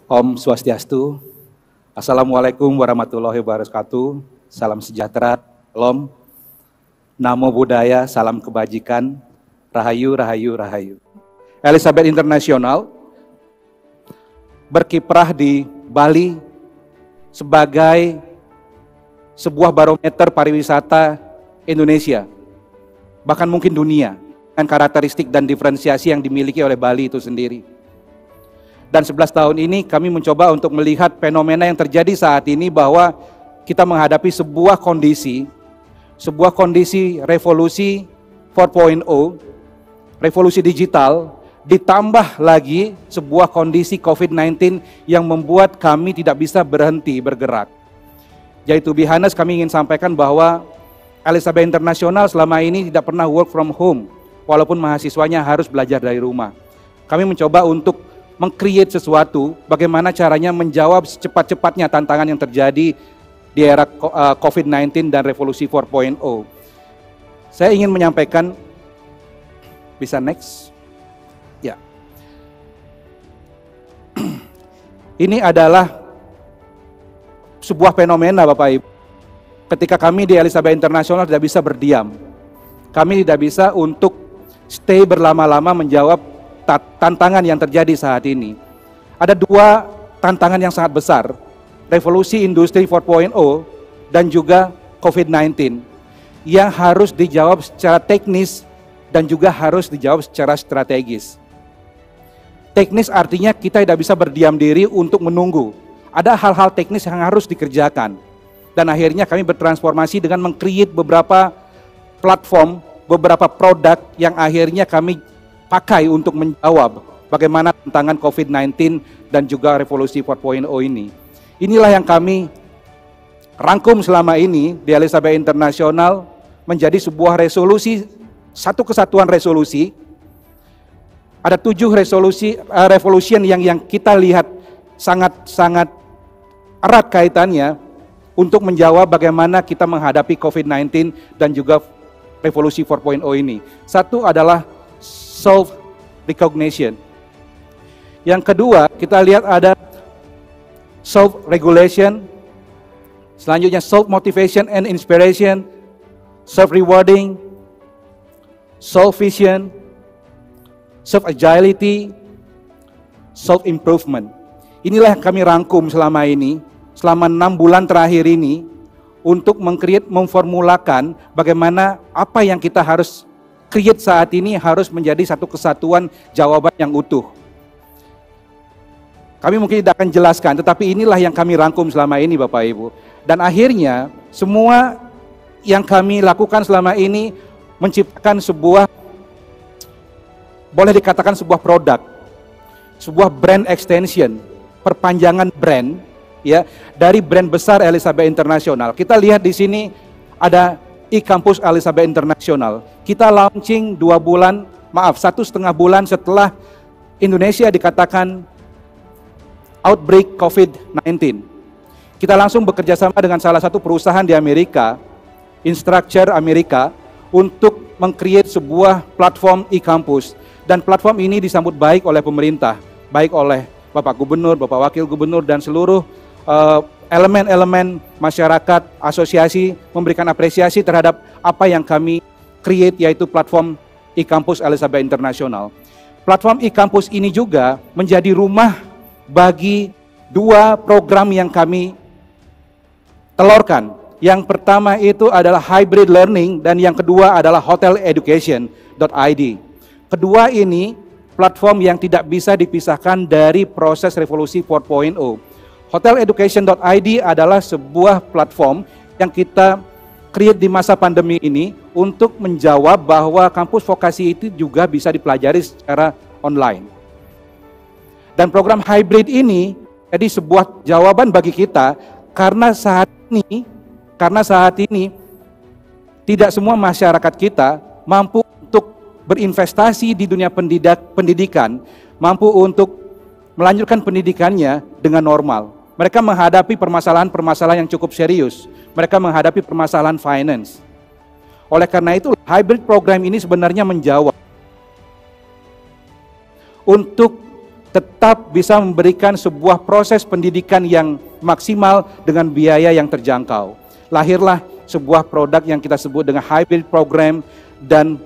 Om Swastiastu. Assalamualaikum warahmatullahi wabarakatuh. Salam sejahtera, Salam, Namo Buddhaya, salam kebajikan, Rahayu, Rahayu, Rahayu. Elizabeth International berkiprah di Bali sebagai sebuah barometer pariwisata Indonesia, bahkan mungkin dunia, dengan karakteristik dan diferensiasi yang dimiliki oleh Bali itu sendiri. Dan 11 tahun ini kami mencoba untuk melihat fenomena yang terjadi saat ini, bahwa kita menghadapi sebuah kondisi revolusi 4.0, revolusi digital, ditambah lagi sebuah kondisi COVID-19 yang membuat kami tidak bisa berhenti bergerak. Jadi to be honest, kami ingin sampaikan bahwa Elizabeth International selama ini tidak pernah work from home, walaupun mahasiswanya harus belajar dari rumah. Kami mencoba untuk meng-create sesuatu, bagaimana caranya menjawab secepat-cepatnya tantangan yang terjadi di era COVID-19 dan revolusi 4.0. Saya ingin menyampaikan, bisa next? Ya. Ini adalah sebuah fenomena Bapak Ibu. Ketika kami di Elizabeth International tidak bisa berdiam. Kami tidak bisa untuk stay berlama-lama menjawab tantangan yang terjadi saat ini. Ada dua tantangan yang sangat besar, revolusi industri 4.0 dan juga COVID-19, yang harus dijawab secara teknis dan juga harus dijawab secara strategis. Teknis artinya kita tidak bisa berdiam diri untuk menunggu. Ada hal-hal teknis yang harus dikerjakan. Dan akhirnya kami bertransformasi dengan meng-create beberapa platform, beberapa produk yang akhirnya kami pakai untuk menjawab bagaimana tantangan COVID-19 dan juga revolusi 4.0 ini. Inilah yang kami rangkum selama ini di Elizabeth International menjadi sebuah resolusi, satu kesatuan resolusi. Ada 7 revolution yang kita lihat sangat erat kaitannya untuk menjawab bagaimana kita menghadapi COVID-19 dan juga revolusi 4.0 ini. Satu adalah self-recognition. Yang kedua, kita lihat ada self-regulation. Selanjutnya self-motivation and inspiration, self-rewarding, self-vision, self-agility, self-improvement. Inilah yang kami rangkum selama ini, selama 6 bulan terakhir ini, untuk memformulakan bagaimana apa yang kita harus create saat ini harus menjadi satu kesatuan jawaban yang utuh. Kami mungkin tidak akan jelaskan, tetapi inilah yang kami rangkum selama ini Bapak Ibu. Dan akhirnya semua yang kami lakukan selama ini menciptakan sebuah, boleh dikatakan sebuah produk, sebuah brand extension, perpanjangan brand, ya, dari brand besar Elizabeth International. Kita lihat di sini ada e-Campus Elizabeth International. Kita launching 1,5 bulan setelah Indonesia dikatakan outbreak COVID-19. Kita langsung bekerja sama dengan salah satu perusahaan di Amerika, Instructure Amerika, untuk meng-create sebuah platform e-Campus. Dan platform ini disambut baik oleh pemerintah, baik oleh Bapak Gubernur, Bapak Wakil Gubernur, dan seluruh elemen-elemen masyarakat, asosiasi memberikan apresiasi terhadap apa yang kami create, yaitu platform e-Campus Elizabeth International. Platform e-Campus ini juga menjadi rumah bagi 2 program yang kami telurkan. Yang pertama itu adalah hybrid learning dan yang kedua adalah hoteleducation.id. Kedua ini platform yang tidak bisa dipisahkan dari proses revolusi 4.0. Hoteleducation.id adalah sebuah platform yang kita create di masa pandemi ini untuk menjawab bahwa kampus vokasi itu juga bisa dipelajari secara online. Dan program hybrid ini jadi sebuah jawaban bagi kita karena saat ini tidak semua masyarakat kita mampu untuk berinvestasi di dunia pendidikan, mampu untuk melanjutkan pendidikannya dengan normal. Mereka menghadapi permasalahan-permasalahan yang cukup serius. Mereka menghadapi permasalahan finance. Oleh karena itu, hybrid program ini sebenarnya menjawab untuk tetap bisa memberikan sebuah proses pendidikan yang maksimal dengan biaya yang terjangkau. Lahirlah sebuah produk yang kita sebut dengan hybrid program dan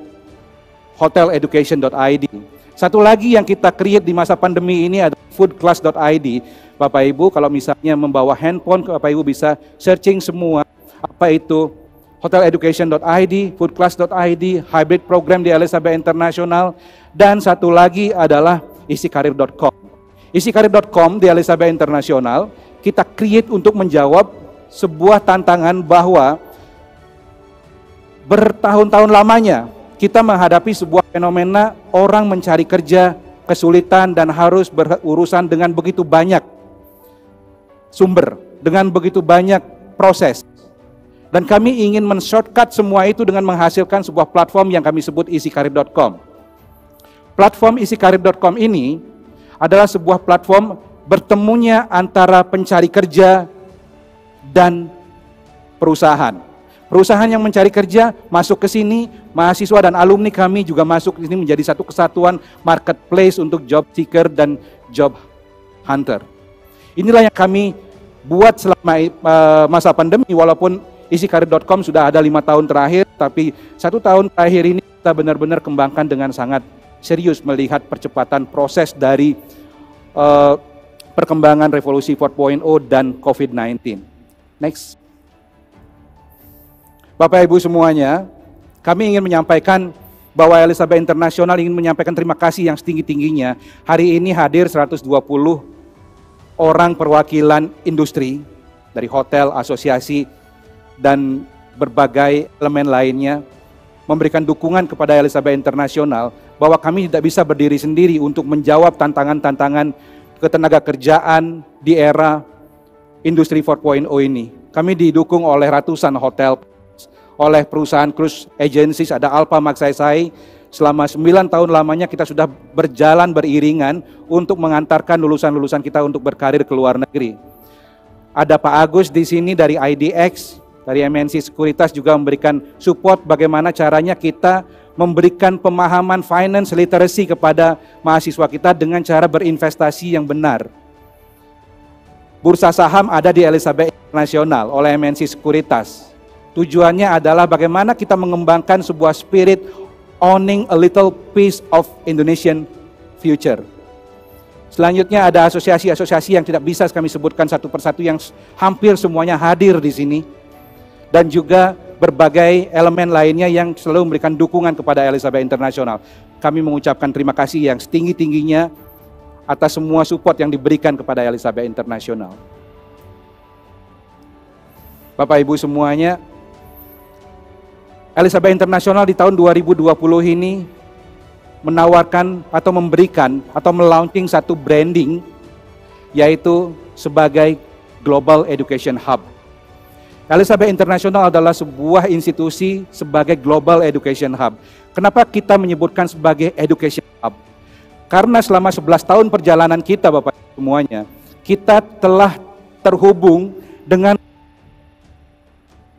hoteleducation.id. Satu lagi yang kita create di masa pandemi ini adalah foodclass.id. Bapak Ibu kalau misalnya membawa handphone, Bapak Ibu bisa searching semua apa itu hoteleducation.id, foodclass.id, hybrid program di Elizabeth International, dan satu lagi adalah isikarir.com. Isikarir.com di Elizabeth International kita create untuk menjawab sebuah tantangan bahwa bertahun-tahun lamanya kita menghadapi sebuah fenomena orang mencari kerja kesulitan dan harus berurusan dengan begitu banyak sumber, dengan begitu banyak proses. Dan kami ingin men-shortcut semua itu dengan menghasilkan sebuah platform yang kami sebut isikarir.com. Platform isikarir.com ini adalah sebuah platform bertemunya antara pencari kerja dan perusahaan. Perusahaan yang mencari kerja masuk ke sini, mahasiswa dan alumni kami juga masuk ke sini menjadi satu kesatuan marketplace untuk job seeker dan job hunter. Inilah yang kami buat selama masa pandemi, walaupun isikarir.com sudah ada 5 tahun terakhir, tapi 1 tahun terakhir ini kita benar-benar kembangkan dengan sangat serius melihat percepatan proses dari perkembangan revolusi 4.0 dan COVID-19. Next. Bapak Ibu semuanya, kami ingin menyampaikan bahwa Elizabeth International ingin menyampaikan terima kasih yang setinggi-tingginya. Hari ini hadir 120 orang perwakilan industri dari hotel, asosiasi, dan berbagai elemen lainnya memberikan dukungan kepada Elizabeth International bahwa kami tidak bisa berdiri sendiri untuk menjawab tantangan-tantangan ketenaga kerjaan di era industri 4.0 ini. Kami didukung oleh ratusan hotel, oleh perusahaan cruise agencies, ada Alpha Magsaysay. Selama 9 tahun lamanya kita sudah berjalan beriringan untuk mengantarkan lulusan-lulusan kita untuk berkarir ke luar negeri. Ada Pak Agus di sini dari IDX, dari MNC Sekuritas juga memberikan support bagaimana caranya kita memberikan pemahaman finance literacy kepada mahasiswa kita dengan cara berinvestasi yang benar. Bursa saham ada di Elizabeth International oleh MNC Sekuritas. Tujuannya adalah bagaimana kita mengembangkan sebuah spirit owning a little piece of Indonesian future. Selanjutnya ada asosiasi-asosiasi yang tidak bisa kami sebutkan satu persatu yang hampir semuanya hadir di sini. Dan juga berbagai elemen lainnya yang selalu memberikan dukungan kepada Elizabeth International. Kami mengucapkan terima kasih yang setinggi-tingginya atas semua support yang diberikan kepada Elizabeth International. Bapak Ibu semuanya, Elizabeth International di tahun 2020 ini menawarkan atau memberikan atau melaunching satu branding yaitu sebagai Global Education Hub. Elizabeth International adalah sebuah institusi sebagai Global Education Hub. Kenapa kita menyebutkan sebagai Education Hub? Karena selama 11 tahun perjalanan kita Bapak semuanya, kita telah terhubung dengan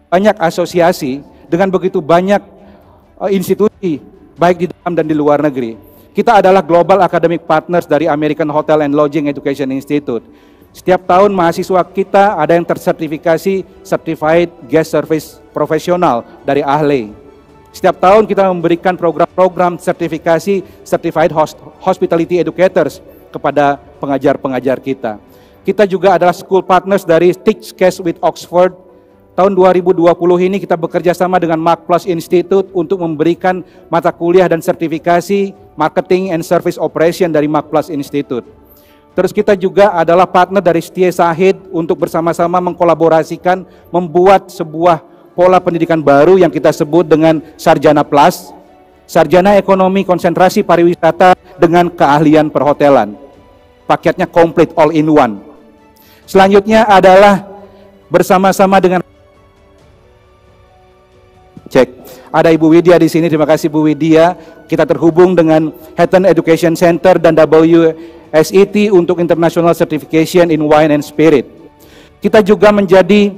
banyak asosiasi, dengan begitu banyak institusi, baik di dalam dan di luar negeri. Kita adalah Global Academic Partners dari American Hotel and Lodging Education Institute. Setiap tahun mahasiswa kita ada yang tersertifikasi Certified Guest Service Professional dari AHLE. Setiap tahun kita memberikan program-program sertifikasi Certified Hospitality Educators kepada pengajar-pengajar kita. Kita juga adalah School Partners dari Teach Case with Oxford. Tahun 2020 ini kita bekerja sama dengan Mark Plus Institute untuk memberikan mata kuliah dan sertifikasi Marketing and Service Operation dari Mark Plus Institute. Terus kita juga adalah partner dari Setia Sahid untuk bersama-sama mengkolaborasikan membuat sebuah pola pendidikan baru yang kita sebut dengan Sarjana Plus, Sarjana Ekonomi Konsentrasi Pariwisata dengan keahlian perhotelan. Paketnya komplit all in one. Selanjutnya adalah bersama-sama dengan ada Ibu Widya di sini, terima kasih Bu Widya. Kita terhubung dengan Hatton Education Center dan WSET untuk International Certification in Wine and Spirit. Kita juga menjadi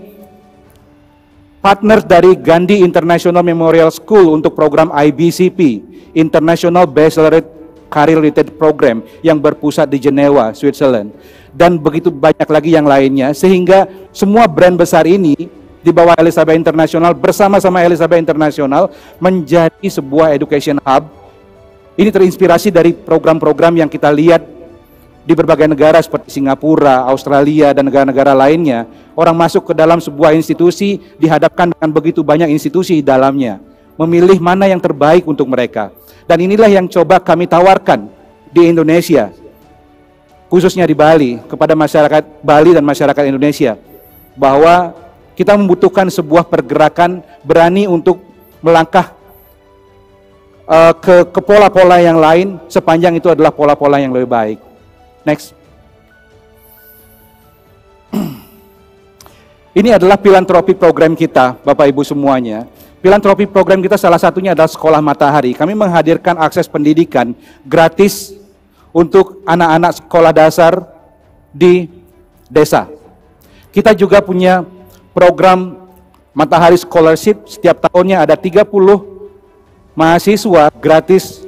partner dari Gandhi International Memorial School untuk program IBCP, International Baccalaureate career related program yang berpusat di Jenewa, Switzerland. Dan begitu banyak lagi yang lainnya, sehingga semua brand besar ini di bawah Elizabeth International bersama-sama Elizabeth International menjadi sebuah education hub. Ini terinspirasi dari program-program yang kita lihat di berbagai negara seperti Singapura, Australia, dan negara-negara lainnya. Orang masuk ke dalam sebuah institusi dihadapkan dengan begitu banyak institusi di dalamnya, memilih mana yang terbaik untuk mereka. Dan inilah yang coba kami tawarkan di Indonesia, khususnya di Bali, kepada masyarakat Bali dan masyarakat Indonesia, bahwa kita membutuhkan sebuah pergerakan berani untuk melangkah ke pola-pola yang lain, sepanjang itu adalah pola-pola yang lebih baik. Next. Ini adalah filantropi program kita, Bapak Ibu semuanya. Filantropi program kita salah satunya adalah Sekolah Matahari. Kami menghadirkan akses pendidikan gratis untuk anak-anak sekolah dasar di desa. Kita juga punya program Matahari Scholarship, setiap tahunnya ada 30 mahasiswa gratis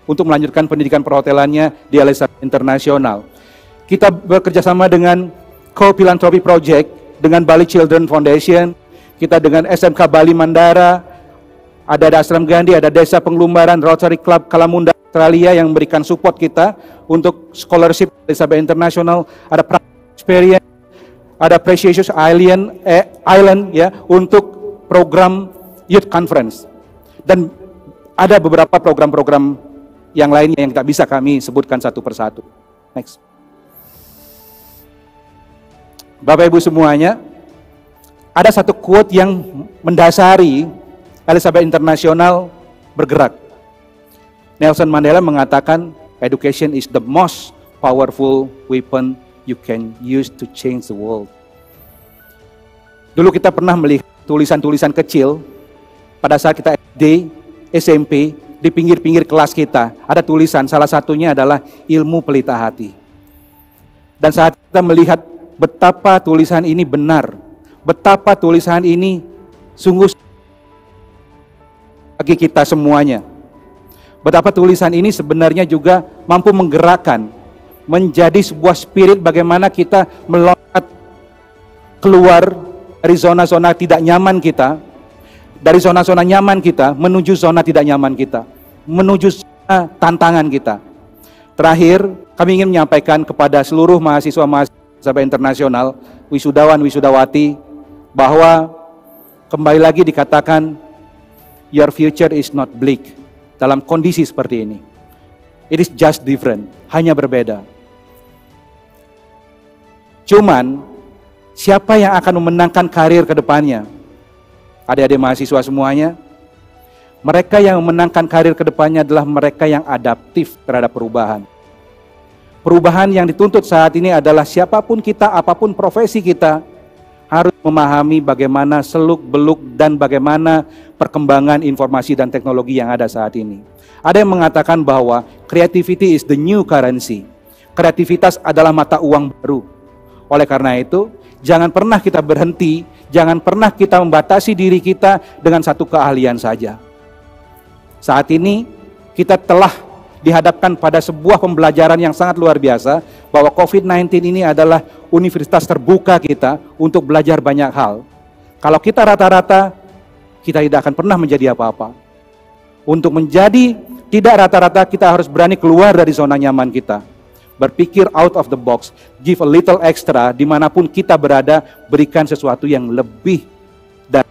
untuk melanjutkan pendidikan perhotelannya di Elizabeth International. Kita bekerja sama dengan Co-Philanthropy Project, dengan Bali Children Foundation, kita dengan SMK Bali Mandara, ada Asram Gandhi, ada Desa Pengelumbaran, Rotary Club Kalamunda Australia yang memberikan support kita untuk scholarship Elizabeth International, ada Experience, ada Precious Island ya untuk program Youth Conference, dan ada beberapa program-program yang lainnya yang tak bisa kami sebutkan satu persatu. Next. Bapak Ibu semuanya, ada satu quote yang mendasari Elizabeth International bergerak. Nelson Mandela mengatakan, education is the most powerful weapon you can use to change the world. Dulu kita pernah melihat tulisan-tulisan kecil pada saat kita SD, SMP, di pinggir-pinggir kelas kita, ada tulisan, salah satunya adalah ilmu pelita hati. Dan saat kita melihat betapa tulisan ini benar, betapa tulisan ini sungguh bagi kita semuanya. Betapa tulisan ini sebenarnya juga mampu menggerakkan, menjadi sebuah spirit bagaimana kita melompat keluar dari zona-zona tidak nyaman kita, dari zona-zona nyaman kita menuju zona tidak nyaman kita, menuju zona tantangan kita. Terakhir, kami ingin menyampaikan kepada seluruh mahasiswa internasional, wisudawan, wisudawati, bahwa kembali lagi dikatakan, your future is not bleak. Dalam kondisi seperti ini, it is just different, hanya berbeda. Cuman, siapa yang akan memenangkan karir ke depannya? Adik-adik mahasiswa semuanya, mereka yang memenangkan karir ke depannya adalah mereka yang adaptif terhadap perubahan. Perubahan yang dituntut saat ini adalah siapapun kita, apapun profesi kita, harus memahami bagaimana seluk-beluk dan bagaimana perkembangan informasi dan teknologi yang ada saat ini. Ada yang mengatakan bahwa creativity is the new currency. Kreativitas adalah mata uang baru. Oleh karena itu, jangan pernah kita berhenti, jangan pernah kita membatasi diri kita dengan satu keahlian saja. Saat ini kita telah dihadapkan pada sebuah pembelajaran yang sangat luar biasa, bahwa COVID-19 ini adalah universitas terbuka kita untuk belajar banyak hal. Kalau kita rata-rata, kita tidak akan pernah menjadi apa-apa. Untuk menjadi tidak rata-rata, kita harus berani keluar dari zona nyaman kita. Berpikir out of the box, give a little extra, dimanapun kita berada, berikan sesuatu yang lebih dari.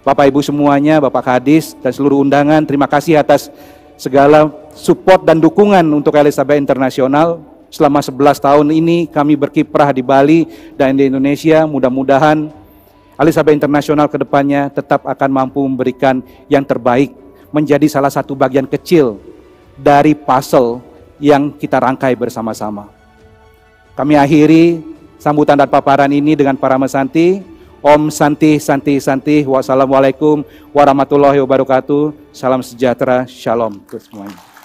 Bapak Ibu semuanya, Bapak Kadis, dan seluruh undangan, terima kasih atas segala support dan dukungan untuk Elizabeth International. Selama 11 tahun ini kami berkiprah di Bali dan di Indonesia. Mudah-mudahan Elizabeth International ke depannya tetap akan mampu memberikan yang terbaik, menjadi salah satu bagian kecil dari puzzle yang kita rangkai bersama-sama. Kami akhiri sambutan dan paparan ini dengan Parama Santi. Om Santi Santi Santi. Wassalamualaikum warahmatullahi wabarakatuh. Salam sejahtera. Shalom untuk semuanya.